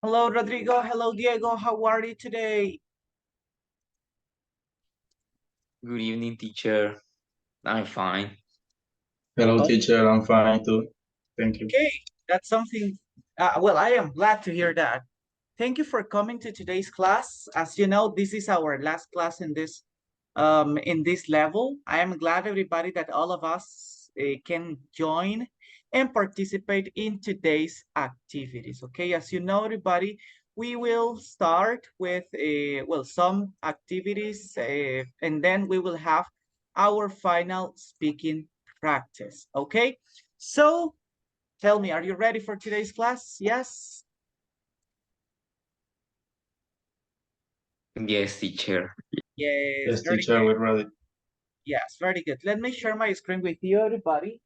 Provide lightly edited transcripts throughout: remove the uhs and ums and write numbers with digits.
Hello, Rodrigo. Hello, Diego. How are you today? Good evening, teacher. I'm fine. Hello, teacher. I'm fine too. Thank you. Okay, that's something. Well, I am glad to hear that. Thank you for coming to today's class. As you know, this is our last class in this level. I am glad everybody that all of us can join and participate in today's activities. Okay, as you know, everybody, we will start with some activities, and then we will have our final speaking practice. Okay, so tell me, are you ready for today's class? Yes. Yes, teacher. Yes, Yes, very teacher. good. We're ready. Yes, very good. Let me share my screen with you, everybody.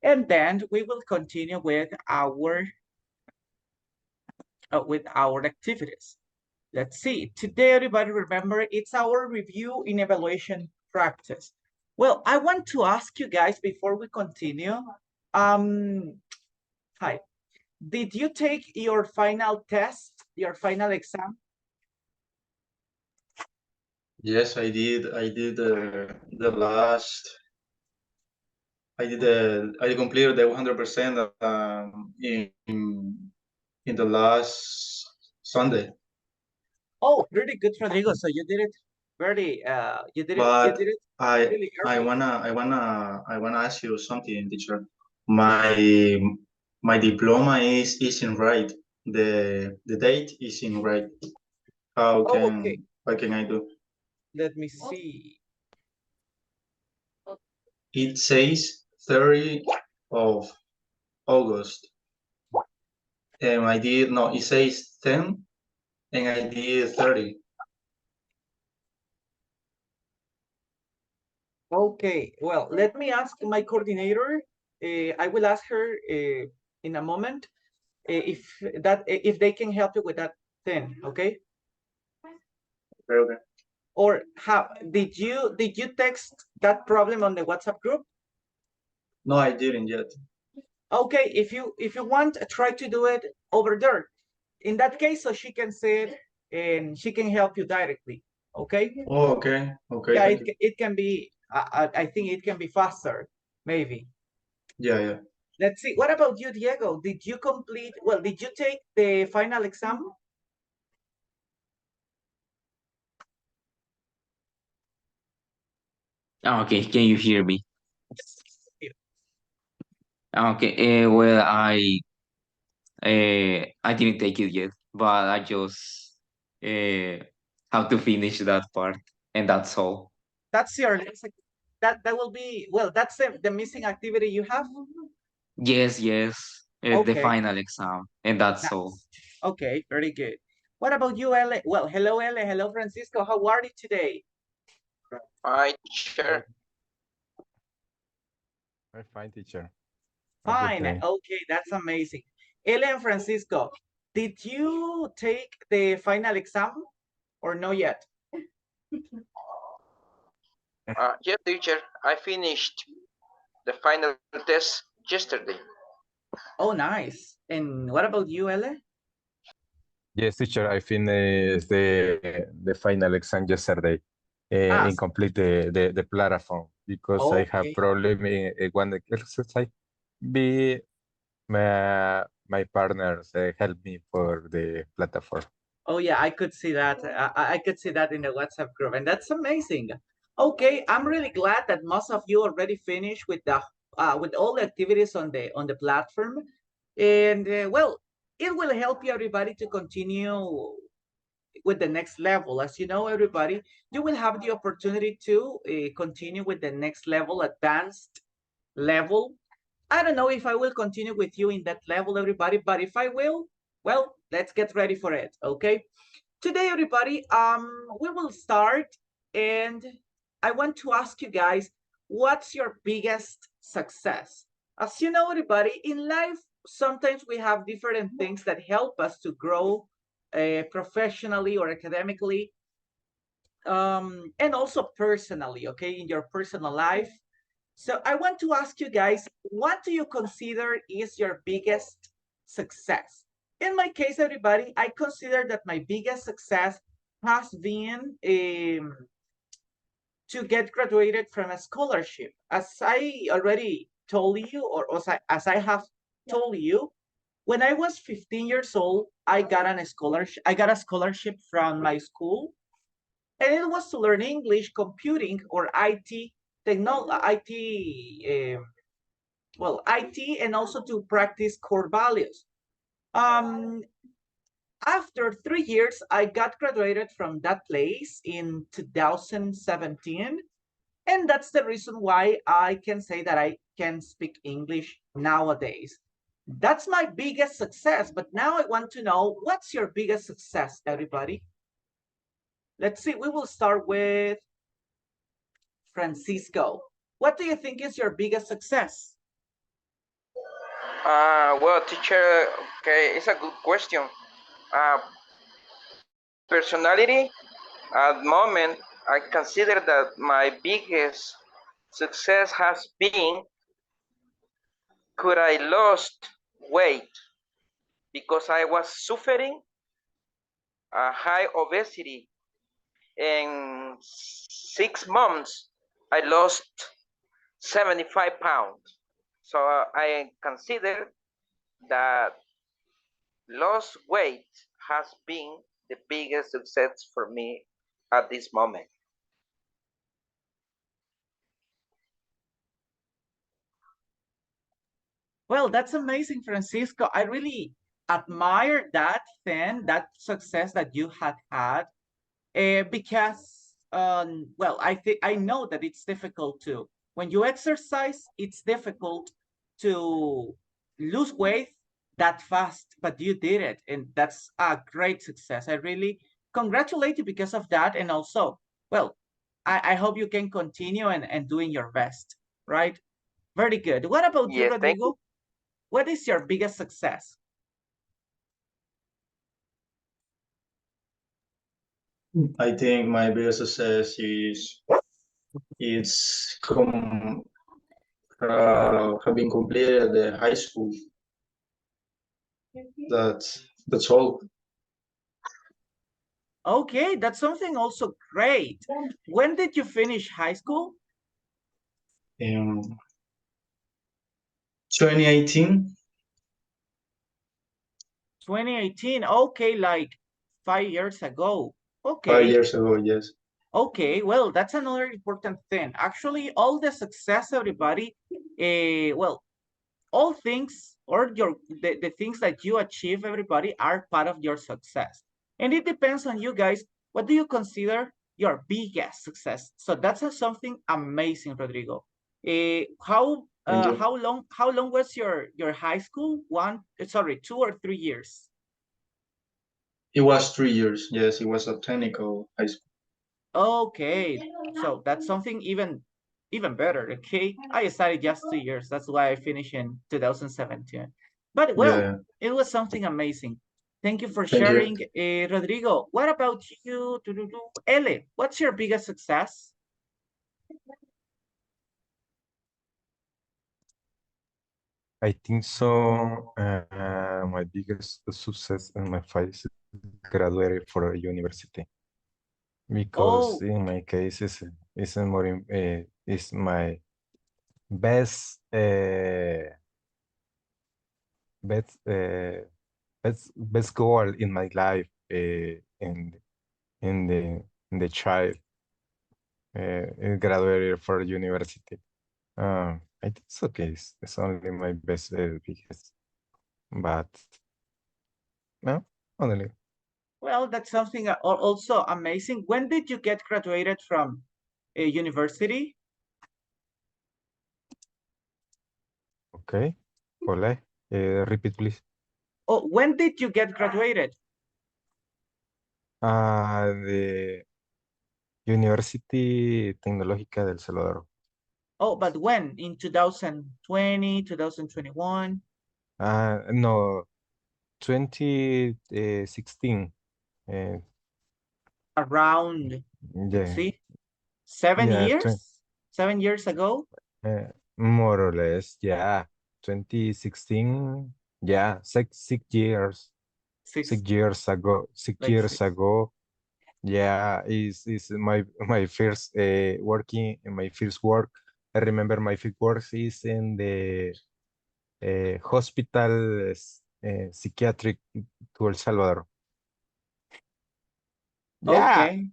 And then we will continue with our activities. Let's see. Today, everybody, remember, it's our review in evaluation practice. Well, I want to ask you guys before we continue. Hi. Did you take your final test, your final exam? Yes, I did. I did the last. I completed the 100% in the last Sunday. Oh, really good, Rodrigo. So you did it you But did it I really I early. wanna ask you something, teacher. My diploma is in right. The date is in right. How Oh, okay. can what can I do? Let me see. It says 30 of August. And I did, no, it says 10 and I did 30. Okay, well, let me ask my coordinator. I will ask her in a moment if they can help you with that thing, okay? Okay. Or how did you text that problem on the WhatsApp group? No, I didn't yet. Okay, if you want, try to do it over there. In that case, so she can see it and she can help you directly, okay? Oh, okay. Okay, Yeah, thank you. it can be. I think it can be faster, maybe. Yeah, yeah. Let's see. What about you, Diego? Did you complete? Well, did you take the final exam? Okay, can you hear me? Okay, well, I didn't take it yet, but I just have to finish that part, and that's all. That's your that will be well. That's the missing activity you have. Yes, yes, the Okay, final exam, and that's all. nice. Okay, very good. What about you, Ele? Well, hello, Ele. Hello, Francisco. How are you today? Hi, teacher. I'm fine, teacher. A good Fine. day. Okay, that's amazing. Ele and Francisco, did you take the final exam or no yet? Yes, teacher. I finished the final test yesterday. Oh, nice. And what about you, Ele? Yes, teacher, I finished the final exam yesterday Ah, and complete the platform because I have okay. problem in one exercise. Be my partners help me for the platform. Oh yeah, I could see that. I could see that in the WhatsApp group, and that's amazing. Okay, I'm really glad that most of you already finished with all the activities on the platform, and well, it will help you everybody to continue with the next level. As you know, everybody, you will have the opportunity to continue with the next level, advanced level. I don't know if I will continue with you in that level, everybody, but if I will, well, let's get ready for it, okay? Today, everybody, we will start, and I want to ask you guys, what's your biggest success? As you know, everybody, in life, sometimes we have different things that help us to grow professionally or academically, and also personally, okay, in your personal life. So I want to ask you guys, what do you consider is your biggest success? In my case, everybody, I consider that my biggest success has been to get graduated from a scholarship. As I already told you, or as I have told you, when I was 15 years old, I got a scholarship from my school, and it was to learn English, computing, or IT technology, IT, and also to practice core values. After 3 years, I got graduated from that place in 2017. And that's the reason why I can say that I can speak English nowadays. That's my biggest success. But now I want to know, what's your biggest success, everybody? Let's see. We will start with Francisco. What do you think is your biggest success? Well, teacher, okay, it's a good question. Personality, at the moment, I consider that my biggest success has been could I lost weight because I was suffering a high obesity. In 6 months, I lost 75 pounds. So I consider that lost weight has been the biggest success for me at this moment. Well, that's amazing, Francisco. I really admire that thing, that success that you had, because, well, I know that it's difficult to, when you exercise, it's difficult to lose weight that fast, but you did it, and that's a great success. I really congratulate you because of that, and also, well, I hope you can continue and doing your best, right? Very good. What about you, Yes, thank you. Rodrigo? What is your biggest success? I think my biggest success is having completed the high school. That's all. Okay, that's something also great. When did you finish high school? In 2018. 2018. Okay, like 5 years ago. 5 Okay. years ago, yes. Okay, well, that's another important thing. Actually, all the success, everybody, well, all things or the things that you achieve, everybody, are part of your success. And it depends on you guys. What do you consider your biggest success? So that's something amazing, Rodrigo. Thank you. How long was your high school? 2 or 3 years? It was 3 years. Yes, it was a technical high school. Okay, so that's something even better. Okay, I studied just 2 years. That's why I finished in 2017. But well, Yeah. it was something amazing. Thank you for Thank you. sharing, Rodrigo. What about you, Ele? What's your biggest success? I think so. My biggest success in my phase is graduated for a university because Oh, in my case is more is my best best best goal in my life in the child graduated for university. I think it's okay. It's only my best biggest, but no, only. well, that's something also amazing. When did you get graduated from a university? Okay. Hola. Repeat, please. Oh, when did you get graduated? The University Tecnológica del Salvador. Oh, but when? In 2020, 2021? No, 2016. Around, let's Yeah, see, 7 yeah, years? 7 years ago? more or less, yeah. 2016, yeah, six years. Six, 6 years ago. Six like years six. ago. Yeah, is my first working in my first work. I remember my first work is in the hospital psychiatric to El Salvador. Yeah, Okay.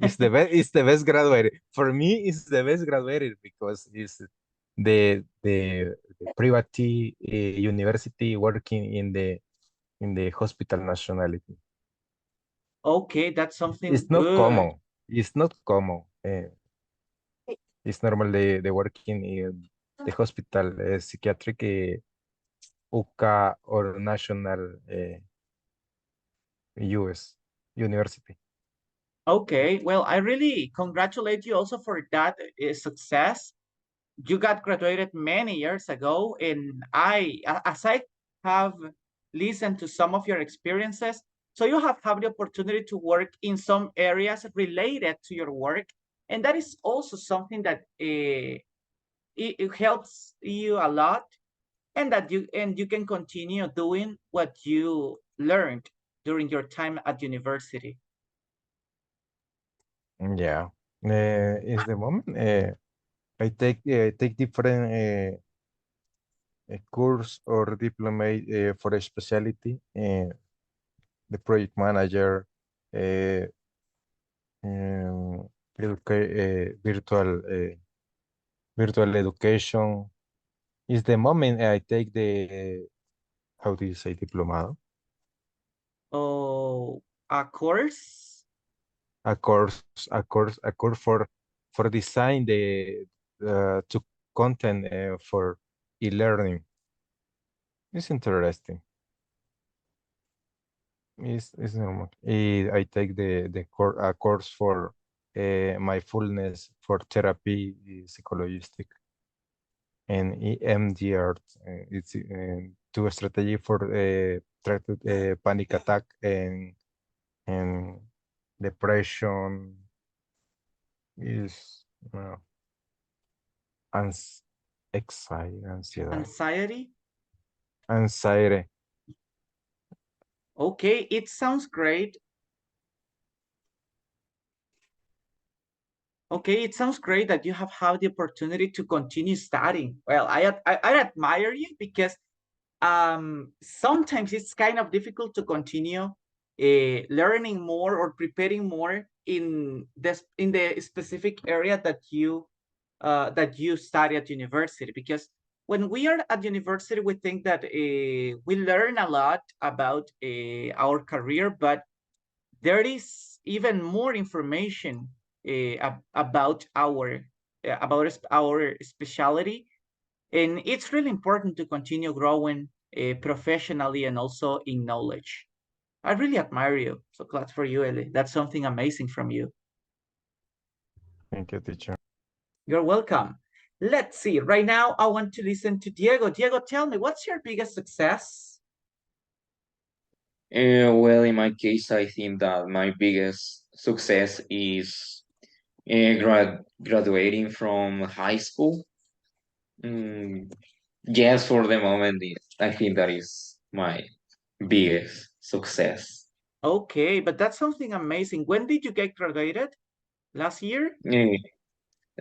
it's the best graduated. For me, it's the best graduated because it's the private university working in the hospital nationality. Okay, that's something It's not good. common. It's not common. It's normal the working in the hospital psychiatric UCA or national US university. Okay, well, I really congratulate you also for that success. You got graduated many years ago, and as I have listened to some of your experiences, so you have had the opportunity to work in some areas related to your work, and that is also something that it helps you a lot, and that you can continue doing what you learned during your time at university. Yeah. Is the moment I take different course or diploma for a specialty. The project manager, uh, um, virtual education. Is the moment I take the how do you say diplomado? Oh, a course? A course for design the to content for e-learning. It's interesting. It's normal. I take a course for mindfulness for therapy psychologistic and EMDR. It's to a strategy for panic attack and depression is ans Anxiety? anxiety. Okay, it sounds great. Okay, it sounds great that you have had the opportunity to continue studying. Well, I admire you because sometimes it's kind of difficult to continue learning more or preparing more in the specific area that you study at university, because when we are at university we think that we learn a lot about our career, but there is even more information about our specialty, and it's really important to continue growing professionally and also in knowledge. I really admire you. So glad for you, Eli. That's something amazing from you. Thank you, teacher. You're welcome. Let's see. Right now, I want to listen to Diego. Diego, tell me, what's your biggest success? Well, in my case, I think that my biggest success is graduating from high school. Yes, for the moment, I think that is my biggest success. Okay, but that's something amazing. When did you get graduated? Last year?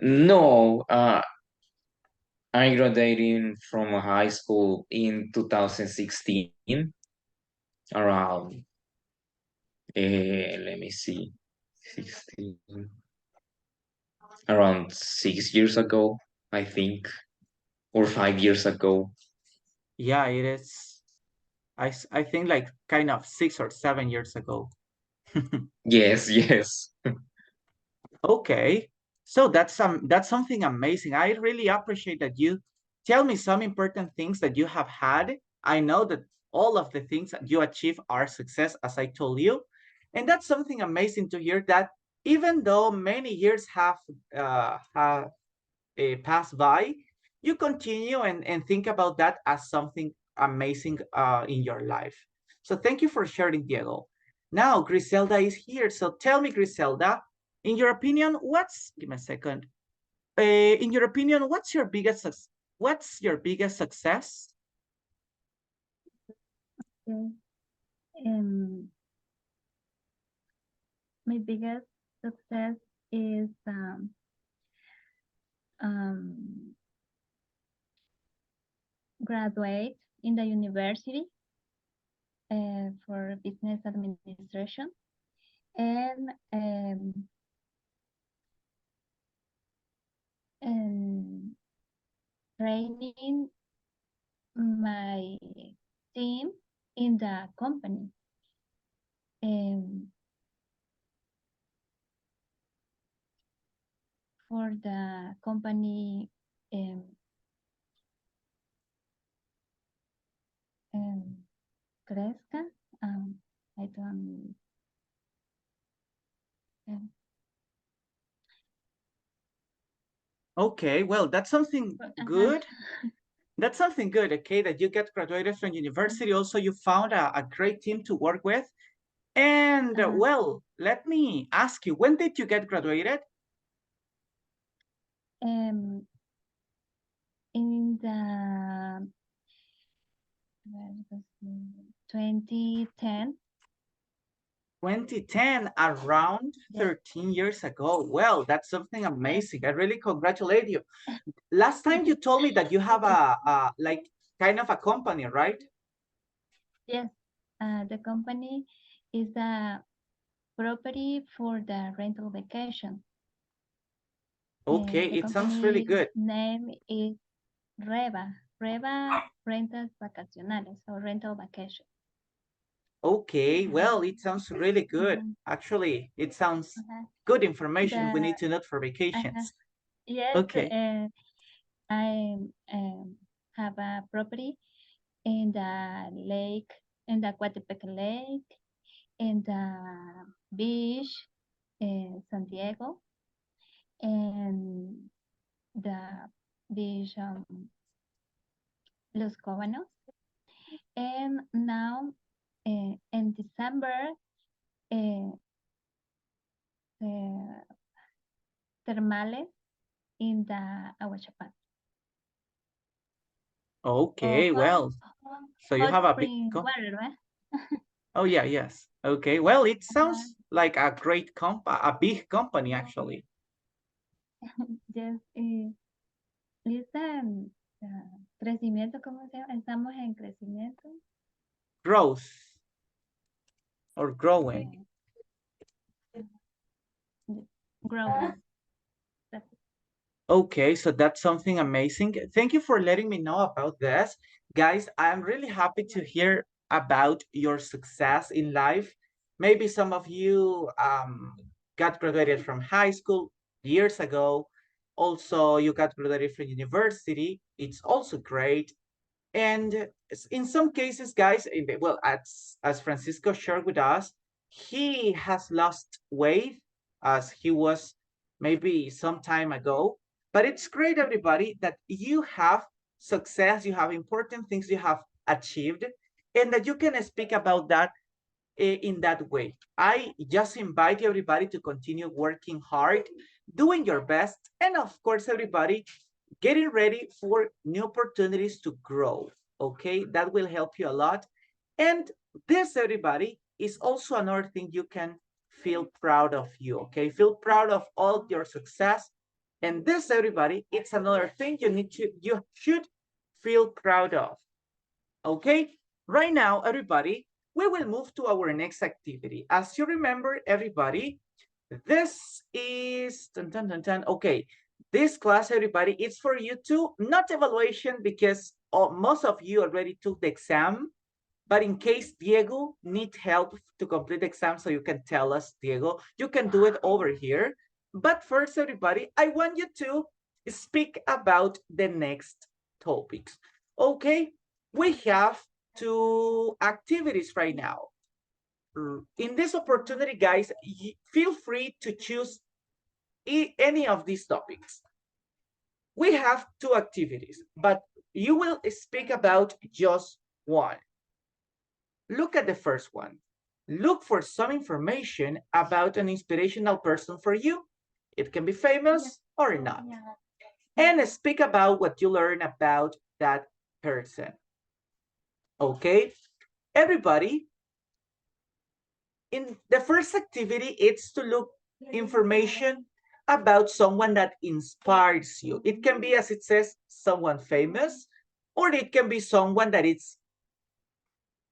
No, I graduated from high school in 2016, around, let me see, 16, around 6 years ago, I think, or 5 years ago. Yeah, it is. I think like kind of 6 or 7 years ago. Yes, yes. Okay, so that's something amazing. I really appreciate that you tell me some important things that you have had. I know that all of the things that you achieve are success, as I told you, and that's something amazing to hear. That even though many years have passed by, you continue and think about that as something amazing in your life. So thank you for sharing, Diego. Now Griselda is here. So tell me, Griselda, in your opinion, give me a second. In your opinion, what's your biggest success? My biggest success is graduate in the university for business administration, and training my team in the company. For the company crezca. I don't. Okay, well, that's something good. That's something good, okay, that you get graduated from university. Also, you found a great team to work with. And well, let me ask you, when did you get graduated? In the 2010. 2010, around 13 years ago. Well, that's something amazing. I really congratulate you. Last time you told me that you have a like kind of a company, right? Yes, the company is the property for the rental vacation. Okay, it sounds really good. Name is Reva Rentas Vacacionales, or rental vacation. Okay, well, it sounds really good. Actually, it sounds good information we need to know for vacations. Yes, Okay. I have a property in the lake, in the Coatepec Lake, in the beach in San Diego, and the beach Los Cóbanos. And now in December, Termales in the Aguachapan. Okay, well, so you have a big water, right? Oh yeah, yes. Okay, well, it sounds like a great a big company actually. Yes, listen, crecimiento, ¿cómo se llama? Estamos en crecimiento. Growth or growing. Growing. Okay, so that's something amazing. Thank you for letting me know about this. Guys, I'm really happy to hear about your success in life. Maybe some of you got graduated from high school years ago. Also, you got graduated from university. It's also great. And in some cases, guys, well, as Francisco shared with us, he has lost weight as he was maybe some time ago. But it's great, everybody, that you have success, you have important things you have achieved, and that you can speak about that in that way. I just invite everybody to continue working hard, doing your best, and of course, everybody, getting ready for new opportunities to grow. Okay, that will help you a lot. And this, everybody, is also another thing you can feel proud of you. Okay, feel proud of all your success. And this, everybody, it's another thing you should feel proud of. Okay, right now, everybody, we will move to our next activity. As you remember, everybody, this is okay. This class, everybody, it's for you too, not evaluation because most of you already took the exam. But in case Diego needs help to complete the exam, so you can tell us, Diego, you can do it over here. But first, everybody, I want you to speak about the next topics. Okay, we have 2 activities right now. In this opportunity, guys, feel free to choose any of these topics. We have 2 activities, but you will speak about just one. Look at the first one. Look for some information about an inspirational person for you. It can be famous or not. And speak about what you learn about that person. Okay, everybody, In the first activity, it's to look information about someone that inspires you. It can be, as it says, someone famous, or it can be someone that it's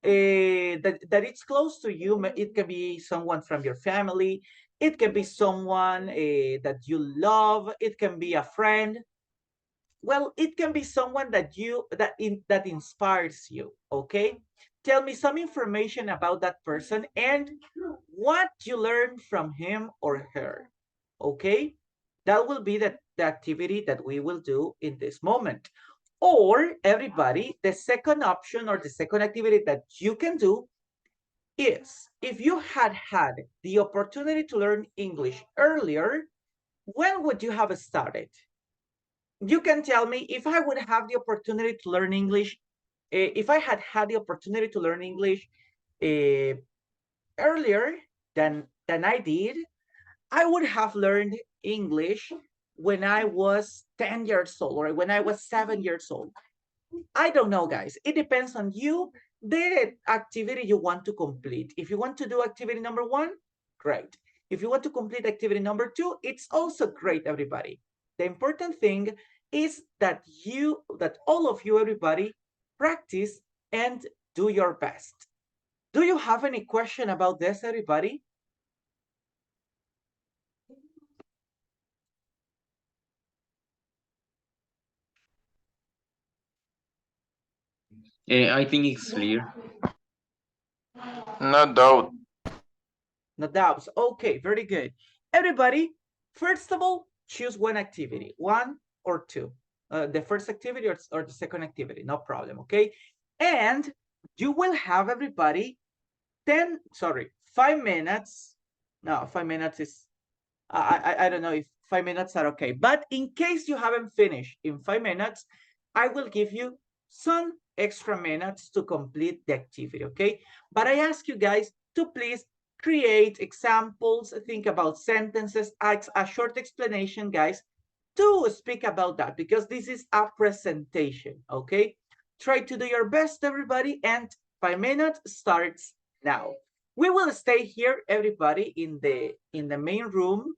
that it's close to you. It can be someone from your family. It can be someone that you love. It can be a friend. Well, it can be someone that inspires you. Okay, tell me some information about that person and what you learned from him or her. Okay, that will be the activity that we will do in this moment. Or everybody, the second option or the second activity that you can do is, if you had the opportunity to learn English earlier, when would you have started? You can tell me, if I would have the opportunity to learn English, if I had the opportunity to learn English earlier than I did, I would have learned English when I was 10 years old or when I was 7 years old. I don't know, guys. It depends on you, the activity you want to complete. If you want to do activity number 1, great. If you want to complete activity number 2, it's also great, everybody. The important thing is that all of you, everybody, practice and do your best. Do you have any question about this, everybody? I think it's clear. No doubt. No doubts. Okay, very good. Everybody, first of all, choose one activity, 1 or 2. The first activity or the second activity, no problem, okay? And you will have, everybody, 5 minutes. No, 5 minutes is, I don't know if 5 minutes are okay. But in case you haven't finished in 5 minutes, I will give you some extra minutes to complete the activity, okay? But I ask you guys to please create examples, think about sentences, a short explanation, guys, to speak about that, because this is a presentation, okay? Try to do your best, everybody, and 5 minutes starts now. We will stay here, everybody, in the main room.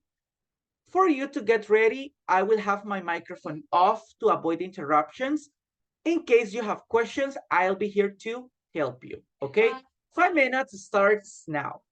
For you to get ready, I will have my microphone off to avoid interruptions. In case you have questions, I'll be here to help you, okay? 5 minutes starts now.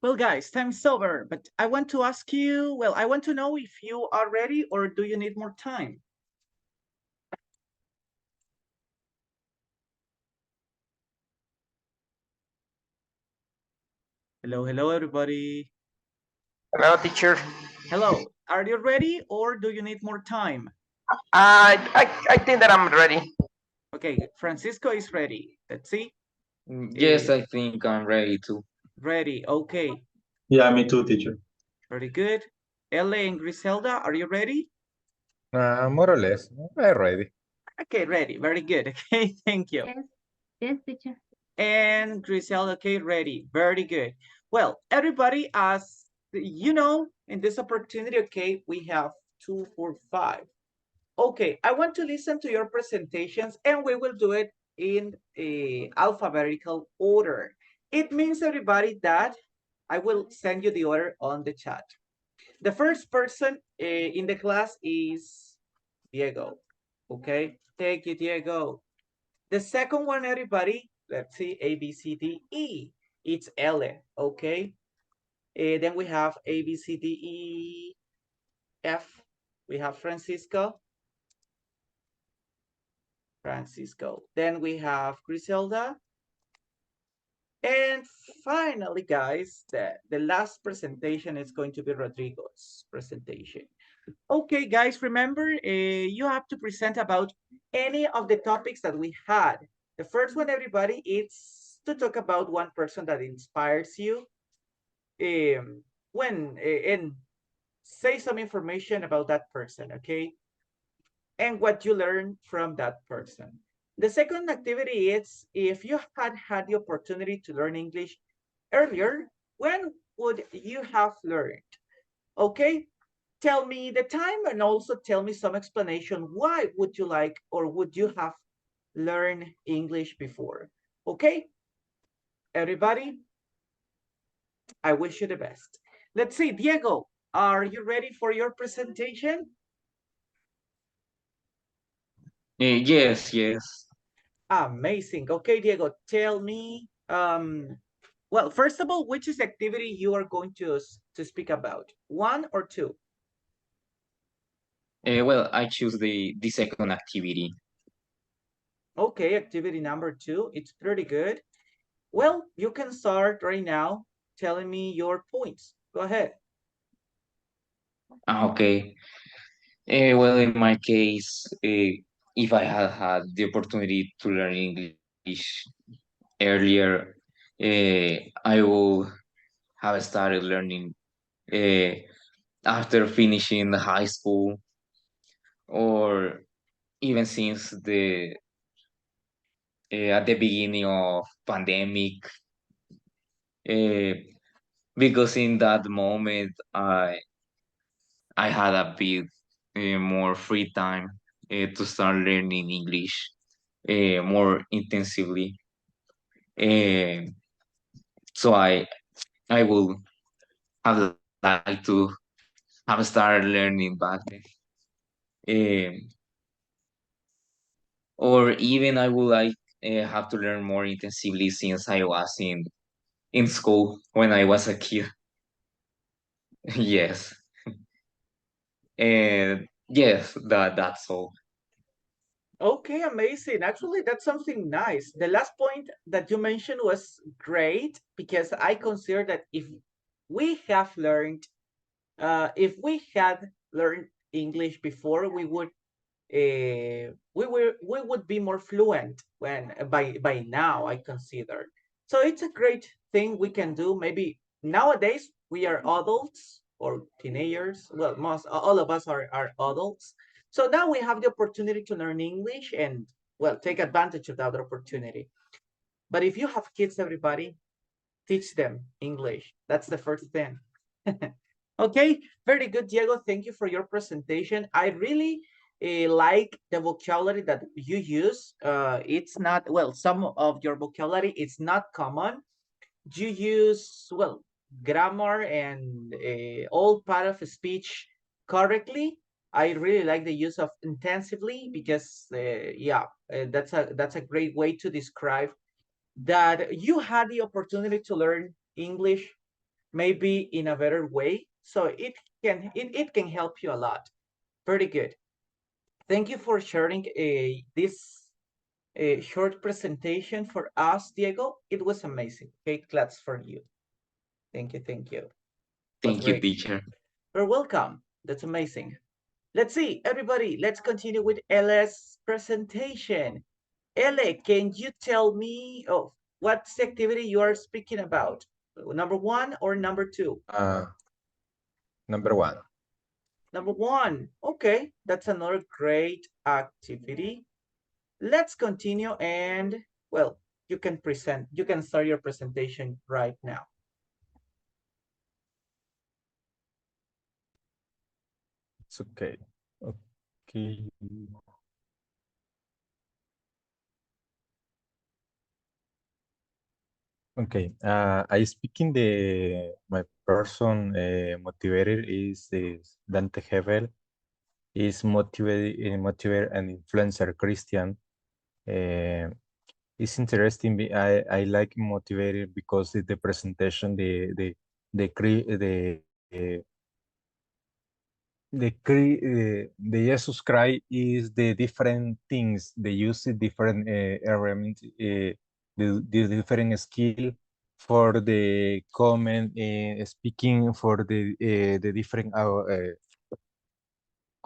Well, guys, time's over, but I want to ask you, well, I want to know if you are ready or do you need more time? Hello, hello, everybody. Hello, teacher. Hello, are you ready or do you need more time? I think that I'm ready. Okay, Francisco is ready. Let's see. Yes, Eh, I think I'm ready to. Ready, okay, Yeah, me too, teacher. very good. Ellie and Griselda, are you ready? More or less. I'm ready. Okay, ready, very good. Okay, thank you. Yes, yes, teacher. And Griselda, okay, ready, very good. Well, everybody, as you know, in this opportunity, okay, we have 2, 4, 5. Okay, I want to listen to your presentations and we will do it in a alphabetical order. It means, everybody, that I will send you the order on the chat. The first person in the class is Diego. Okay, thank you, Diego. The second one, everybody, let's see, A, B, C, D, E. It's L, okay? Then we have A, B, C, D, E, F. We have Francisco. Then we have Griselda. And finally, guys, the last presentation is going to be Rodrigo's presentation. Okay, guys, remember, you have to present about any of the topics that we had. The first one, everybody, is to talk about one person that inspires you. And say some information about that person, okay? And what you learn from that person. The second activity is if you had the opportunity to learn English earlier, when would you have learned? Okay, tell me the time and also tell me some explanation. Why would you like or would you have learned English before? Okay, everybody, I wish you the best. Let's see, Diego, are you ready for your presentation? Yes, yes. Amazing. Okay, Diego, tell me, well, first of all, which is the activity you are going to speak about? 1 or 2? Well, I choose the second activity. Okay, activity number 2, it's pretty good. Well, you can start right now telling me your points. Go ahead. Okay. Well, in my case, if I had had the opportunity to learn English earlier, I would have started learning uh, after finishing high school, or even since the at the beginning of pandemic, uh, because in that moment I had a bit more free time to start learning English more intensively. Uh, so I will have like to have started learning back then. Or even I would like have to learn more intensively since I was in school when I was a kid. Yes, and yes, that's all. Okay, amazing. Actually, that's something nice. The last point that you mentioned was great because I consider that if we had learned English before, we would be more fluent when by now, I consider. So it's a great thing we can do. Maybe nowadays we are adults or teenagers. Well, most all of us are adults. So now we have the opportunity to learn English and well take advantage of that opportunity. But if you have kids, everybody, teach them English. That's the first thing. Okay, very good, Diego. Thank you for your presentation. I really like the vocabulary that you use. It's not, well, some of your vocabulary, it's not common. You use, well, grammar and all part of speech correctly. I really like the use of intensively because, yeah, that's a great way to describe that you had the opportunity to learn English, maybe in a better way. So it can help you a lot. Very good. Thank you for sharing this short presentation for us, Diego. It was amazing. Okay, claps for you. Thank you, thank you. Was Thank you, great. teacher. You're welcome. That's amazing. Let's see, everybody, let's continue with Ella's presentation. Ella, can you tell me what's the activity you are speaking about? Number 1 or number 2? Number 1. Number 1. Okay, that's another great activity. Let's continue and, well, you can start your presentation right now. It's okay. Okay. Okay. I speaking my person motivator is Dante Hebel. Is motivate an influencer Christian. It's interesting. I like motivated because the presentation the Jesus Christ is the different things they use it different elements the different skill for the comment speaking for the different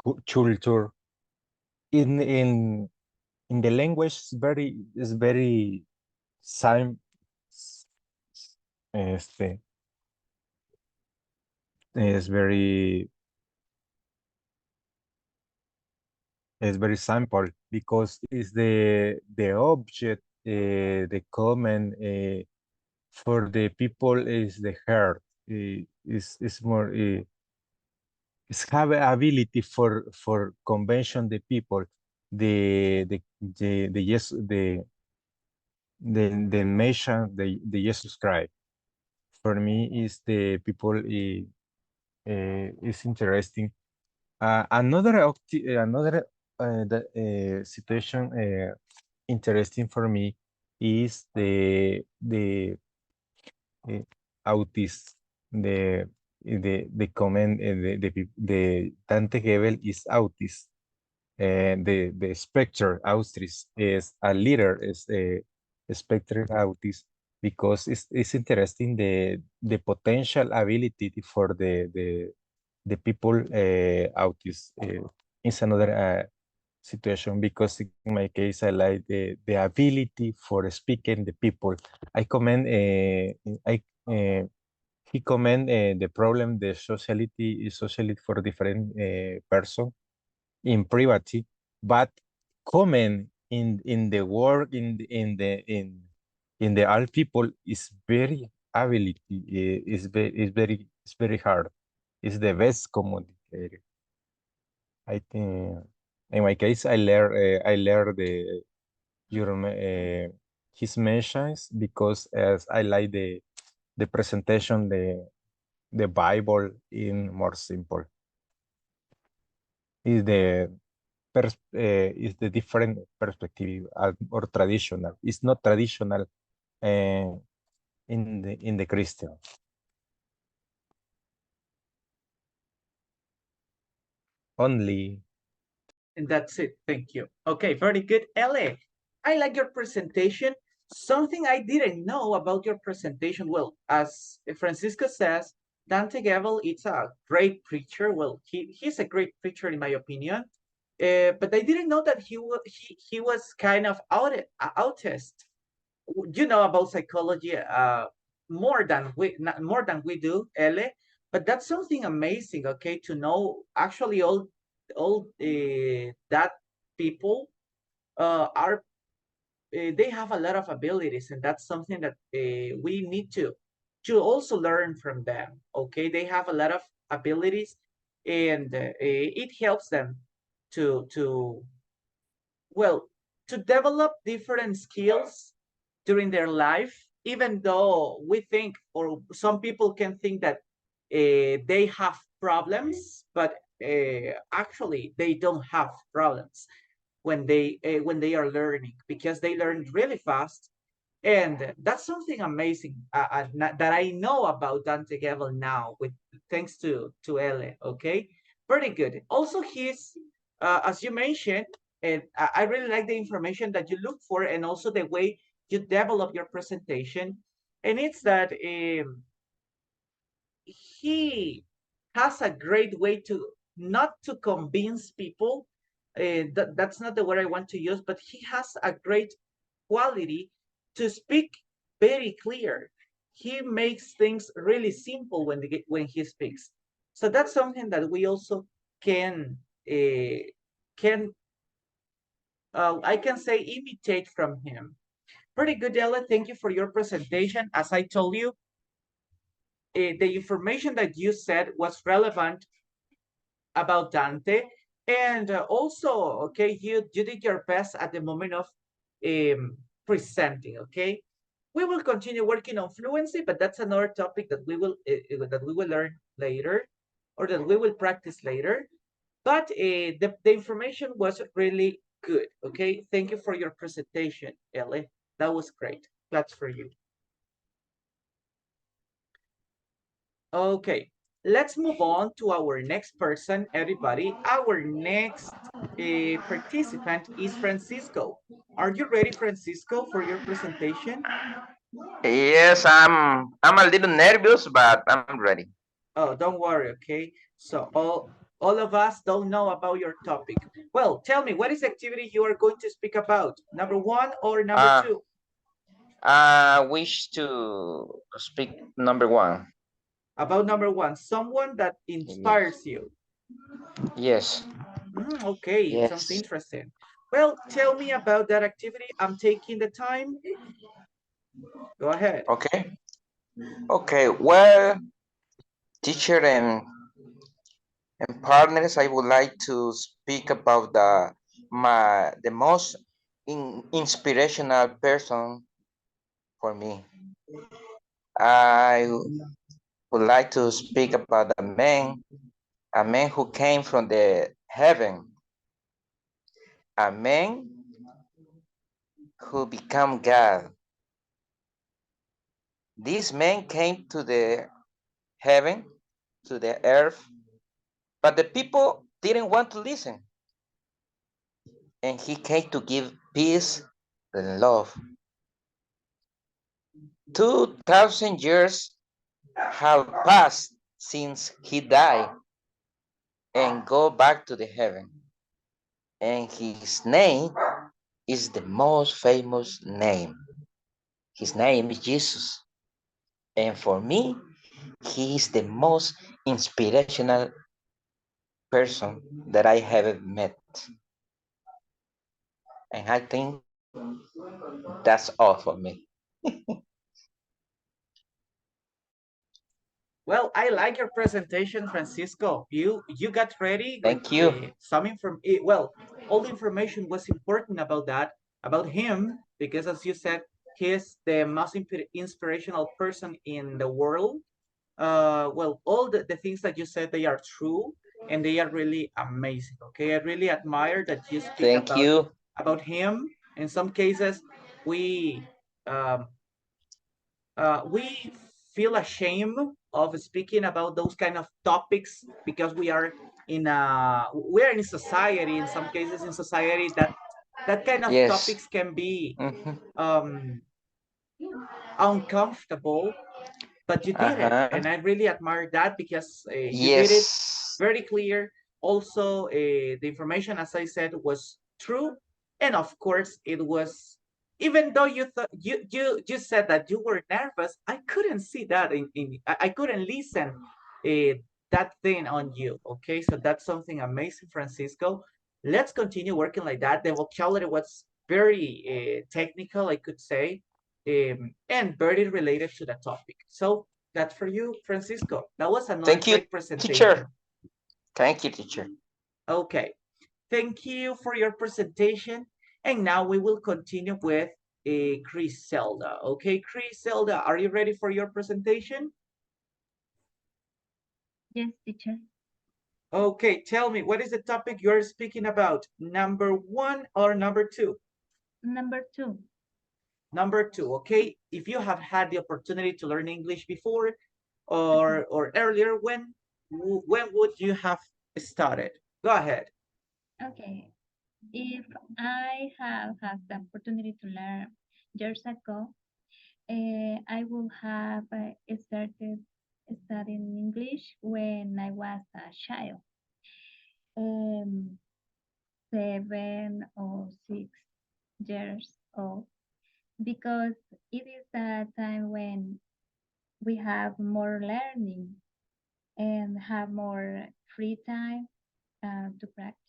culture in the language is very sim este is very simple because it's the object the comment for the people is the heart is more is have ability for convention the people the yes the mission the Jesus Christ for me is the people is interesting. Another situation interesting for me is the autist the comment the Dante Gebel is autist and the spectre autist is a leader is a spectre autist because it's interesting the potential ability for the people autist is another situation because in my case I like the ability for speaking the people. I commend I he comment the problem the sociality for different person in privacy, but comment in the work in the all people is very ability is very hard. It's the best communicator. I think in my case I learned his mentions because as I like the presentation the Bible in more simple. Is the different perspective or traditional. It's not traditional in the Christian. Only. And that's it. Thank you. Okay, very good. Ellie, I like your presentation. Something I didn't know about your presentation. Well, as Francisco says, Dante Gebel is a great preacher. Well, he's a great preacher in my opinion. But I didn't know that he was kind of autist. You know about psychology more than we do, Ellie. But that's something amazing. Okay, to know actually all that people are they have a lot of abilities, and that's something that we need to also learn from them. Okay, they have a lot of abilities, and it helps them to well to develop different skills during their life, even though we think or some people can think that they have problems, but actually they don't have problems when they are learning because they learn really fast And that's something amazing that I know about Dante Gebel now, with thanks to Ele. Okay, very good. Also, he's as you mentioned, and I really like the information that you look for, and also the way you develop your presentation. And it's that he has a great way to not to convince people. That's not the word I want to use, but he has a great quality to speak very clear. He makes things really simple when he speaks. So that's something that we also can I can say imitate from him. Pretty good, Ella. Thank you for your presentation. As I told you, the information that you said was relevant about Dante, and also, okay, you did your best at the moment of presenting. Okay, we will continue working on fluency, but that's another topic that we will learn later, or that we will practice later. But the information was really good. Okay, thank you for your presentation, Ellie. That was great. That's for you. Okay, let's move on to our next person, everybody. Our next participant is Francisco. Are you ready, Francisco, for your presentation? Yes, I'm a little nervous, but I'm ready. Oh, don't worry, okay? So all of us don't know about your topic. Well, tell me, what is the activity you are going to speak about? Number one or number two? I wish to speak number one. About number one, someone that inspires you. Yes. Okay, it sounds Yes. interesting. Well, tell me about that activity. I'm taking the time. Go ahead. Okay. Okay. Well, teacher and partners, I would like to speak about the most inspirational person for me. I would like to speak about a man who came from the heaven, a man who became God. This man came to the heaven, to the earth, but the people didn't want to listen. And he came to give peace and love. 2,000 years have passed since he died and go back to the heaven. And his name is the most famous name. His name is Jesus. And for me, he is the most inspirational person that I have met. And I think that's all for me. Well, I like your presentation, Francisco. You got ready with Thank you. some information. Well, all the information was important about that, about him, because as you said, he's the most inspirational person in the world. Well, all the things that you said, they are true, and they are really amazing. Okay, I really admire that you speak Thank you. about him. In some cases, we um, we feel ashamed of speaking about those kind of topics because we're in a society, in some cases in society, that kind of Yes. topics can be Mhm. uncomfortable, but you did it, and I really admire that because you did it Yes. very clear. Also, the information, as I said, was true, and of course, it was. Even though you thought you said that you were nervous, I couldn't see that I couldn't listen that thing on you. Okay, so that's something amazing, Francisco. Let's continue working like that. The vocabulary was very technical, I could say, and very related to the topic. So that's for you, Francisco. That was another Thank you, great presentation. teacher. Thank you, teacher. Okay, thank you for your presentation. And now we will continue with Griselda. Okay, Griselda, are you ready for your presentation? Yes, teacher. Okay, tell me, what is the topic you're speaking about? Number one or number two? Number two. Number 2, okay? If you have had the opportunity to learn English before or earlier, when would you have started? Go ahead. Okay. If I have had the opportunity to learn years ago, I would have started studying English when I was a child, 7 or 6 years old, because it is a time when we have more learning and have more free time to practice.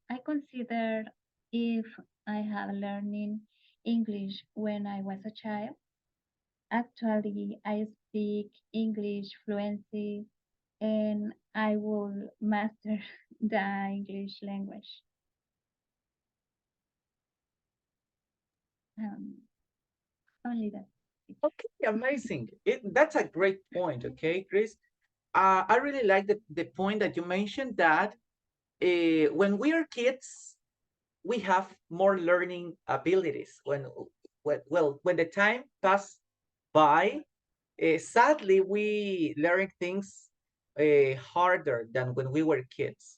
I consider if I have learning English when I was a child. Actually, I speak English fluency and I will master the English language. Um, Only that. Okay, amazing. That's a great point, okay, Chris? I really like the point that you mentioned that when we are kids, we have more learning abilities. When the time pass by, sadly, we learn things harder than when we were kids.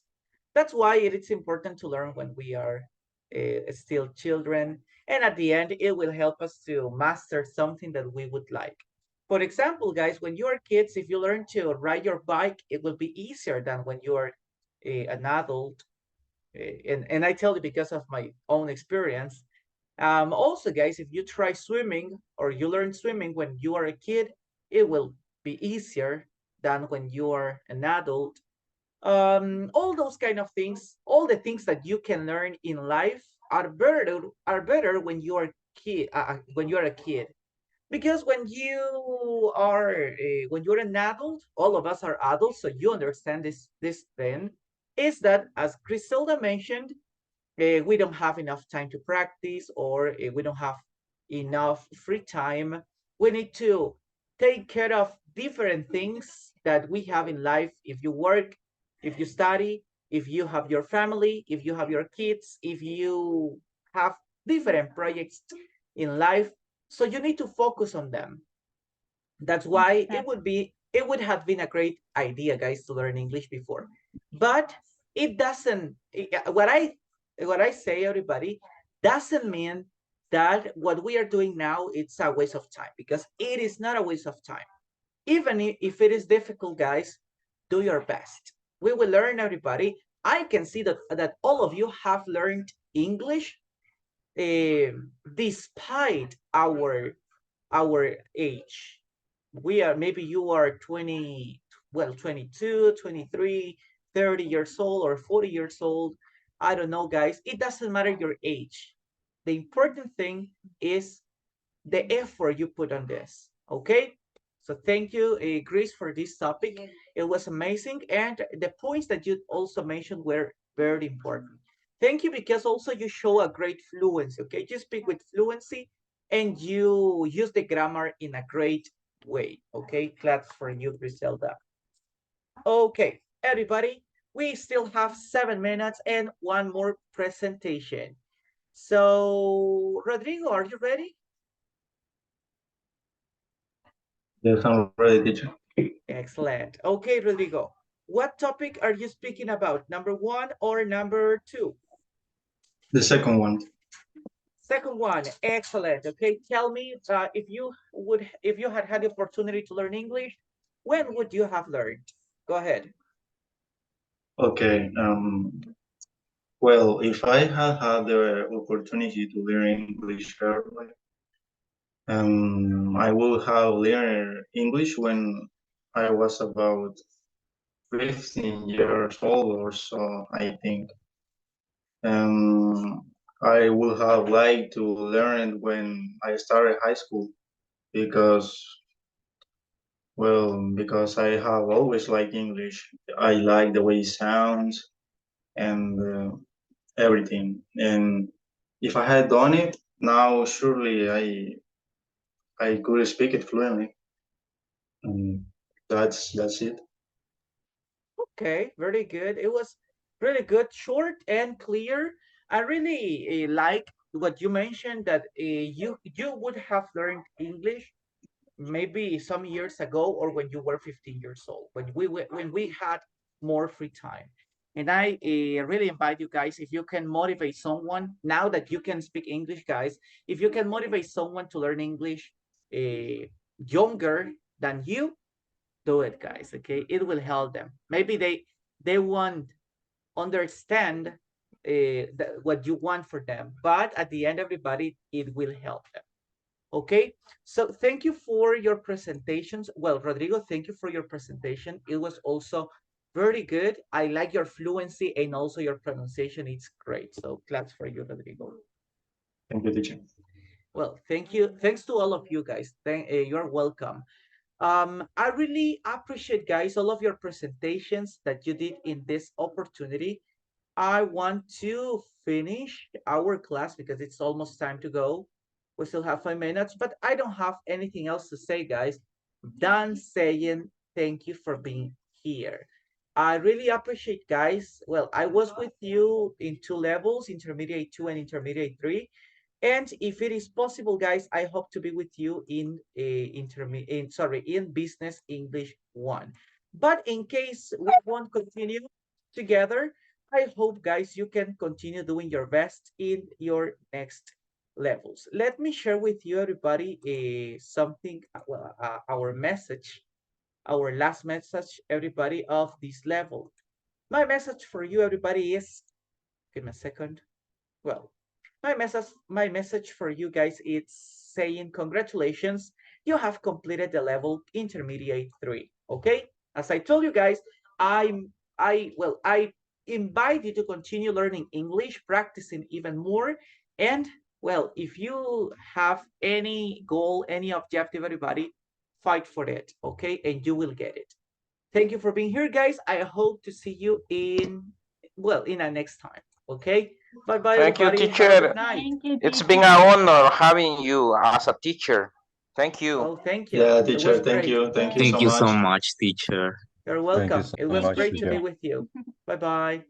That's why it is important to learn when we are still children. And at the end, it will help us to master something that we would like. For example, guys, when you are kids, if you learn to ride your bike, it will be easier than when you are an adult. And I tell you because of my own experience. Also, guys, if you try swimming or you learn swimming when you are a kid, it will be easier than when you are an adult. All those kind of things, all the things that you can learn in life are better when you are when you are a kid. Because when you're an adult, all of us are adults, so you understand this thing, is that as Griselda mentioned, we don't have enough time to practice, or we don't have enough free time. We need to take care of different things that we have in life. If you work, if you study, if you have your family, if you have your kids, if you have different projects in life, so you need to focus on them. That's why it would have been a great idea, guys, to learn English before. But it doesn't, what I say, everybody, doesn't mean that what we are doing now, it's a waste of time, because it is not a waste of time. Even if it is difficult, guys, do your best. We will learn, everybody. I can see that all of you have learned English despite our age. Maybe you are 20, well, 22, 23, 30 years old, or 40 years old. I don't know, guys. It doesn't matter your age. The important thing is the effort you put on this. Okay. So thank you, Chris, for this topic. It was amazing, and the points that you also mentioned were very important. Thank you, because also you show a great fluency. Okay, you speak with fluency and you use the grammar in a great way. Okay, claps for you, Griselda. Okay, everybody, we still have 7 minutes and one more presentation. So, Rodrigo, are you ready? Yes, I'm ready, teacher. Excellent. Okay, Rodrigo, what topic are you speaking about? Number 1 or number 2? The second one. Second one. Excellent. Okay, tell me if you had the opportunity to learn English, when would you have learned? Go ahead. Okay. Well, if I had the opportunity to learn English early, I would have learned English when I was about 15 years old or so, I think. I would have liked to learn when I started high school because, because I have always liked English. I like the way it sounds and everything. And if I had done it now, surely I could speak it fluently. That's it. Okay, very good. It was really good, short and clear. I really like what you mentioned that you would have learned English maybe some years ago or when you were 15 years old, when we had more free time. And I really invite you guys, if you can motivate someone now that you can speak English, guys, if you can motivate someone to learn English younger than you, do it, guys. Okay, it will help them. Maybe they won't understand what you want for them, but at the end, everybody, it will help them. Okay, so thank you for your presentations. Well, Rodrigo, thank you for your presentation. It was also very good. I like your fluency and also your pronunciation. It's great. So claps for you, Rodrigo. Thank you, teacher. Well, thank you. Thanks to all of you guys. You're welcome. I really appreciate, guys, all of your presentations that you did in this opportunity. I want to finish our class because it's almost time to go. We still have 5 minutes, but I don't have anything else to say, guys. Done saying thank you for being here. I really appreciate, guys. Well, I was with you in 2 levels, intermediate 2 and intermediate 3. And if it is possible, guys, I hope to be with you in in business English 1. But in case we won't continue together, I hope, guys, you can continue doing your best in your next levels. Let me share with you, everybody, something, our message, our last message, everybody, of this level. My message for you, everybody, is, give me a second. Well, my message for you guys is saying congratulations, you have completed the level intermediate 3. Okay, as I told you guys, I invite you to continue learning English, practicing even more. And well, if you have any goal, any objective, everybody, fight for it, okay? And you will get it. Thank you for being here, guys. I hope to see you in our next time, okay? Bye-bye, Thank you, everybody. Have a teacher. good night. Thank you, It's teacher. been an honor having you as a teacher. Thank you. Oh, thank you. Yeah, It teacher, was thank great. you. Thank you Thank so you so much. much, teacher. You're Thank you welcome. so It was much, great to be teacher. with you. Bye-bye.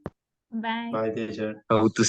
Bye. Bye, teacher. Hope to see